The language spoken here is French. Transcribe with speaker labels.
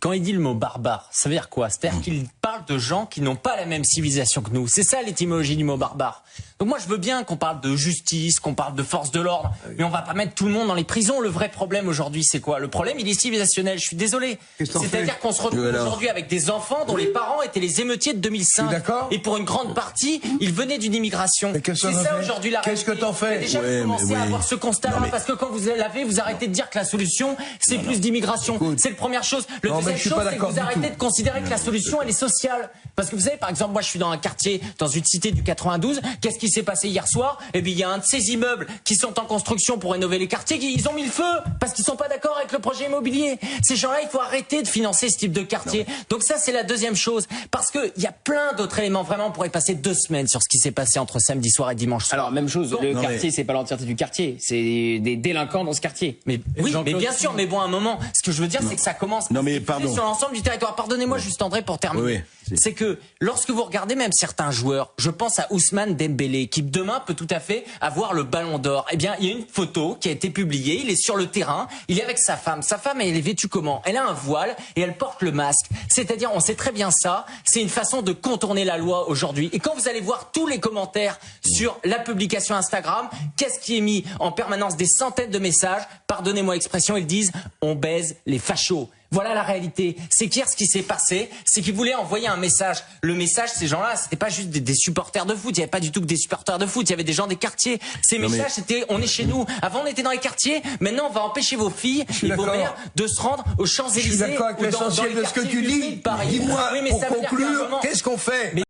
Speaker 1: Quand il dit le mot barbare, ça veut dire quoi? C'est-à-dire qu'il parle de gens qui n'ont pas la même civilisation que nous. C'est ça l'étymologie du mot barbare. Donc moi je veux bien qu'on parle de justice, qu'on parle de force de l'ordre, mais on va pas mettre tout le monde dans les prisons. Le vrai problème aujourd'hui c'est quoi? Le problème il est civilisationnel, je suis désolé. C'est-à-dire qu'on se retrouve aujourd'hui avec des enfants dont les parents étaient les émeutiers de 2005. Et pour une grande partie, ils venaient d'une immigration. C'est ça aujourd'hui la réalité.
Speaker 2: Qu'est-ce que t'en fais?
Speaker 1: Déjà vous commencez à avoir ce constat-là, parce que quand vous l'avez, vous arrêtez de dire que la solution c'est plus d'immigration. C'est la première chose. Le deuxième chose, c'est que vous arrêtez de considérer que la solution elle est sociale. Parce que vous savez, par exemple, moi je suis dans un quartier, dans une cité du 92, qu'est-ce qui s'est passé hier soir? Eh bien il y a un de ces immeubles qui sont en construction pour rénover les quartiers, ils ont mis le feu parce qu'ils sont pas d'accord avec le projet immobilier. Ces gens-là, il faut arrêter de financer ce type de quartier. Donc ça c'est la deuxième chose, parce que il y a plein d'autres éléments. Vraiment on pourrait passer 2 semaines sur ce qui s'est passé entre samedi soir et dimanche soir.
Speaker 3: Alors même chose, le quartier c'est pas l'entièreté du quartier, c'est des délinquants dans ce quartier.
Speaker 1: Mais oui, mais bien sûr, mais bon à un moment, ce que je veux dire c'est que ça commence sur l'ensemble du territoire. Pardonnez-moi juste André pour terminer. C'est que lorsque vous regardez même certains joueurs, je pense à Ousmane Dembélé qui demain peut tout à fait avoir le ballon d'or. Eh bien, il y a une photo qui a été publiée, il est sur le terrain, il est avec sa femme. Sa femme, elle est vêtue comment? Elle a un voile et elle porte le masque. C'est-à-dire, on sait très bien ça, c'est une façon de contourner la loi aujourd'hui. Et quand vous allez voir tous les commentaires sur la publication Instagram, qu'est-ce qui est mis en permanence? Des centaines de messages, pardonnez-moi l'expression, ils disent « on baise les fachos ». Voilà la réalité. C'est qu'hier, ce qui s'est passé, c'est qu'ils voulaient envoyer un message. Le message, ces gens-là, c'était pas juste des supporters de foot. Il y avait pas du tout que des supporters de foot. Il y avait des gens des quartiers. Ces messages, c'était, on est chez nous. Avant, on était dans les quartiers. Maintenant, on va empêcher vos filles et vos mères de se rendre aux Champs-Élysées.
Speaker 2: Je suis d'accord avec l'essentiel de ce que tu dis. Dis-moi, pour conclure, qu'est-ce qu'on fait?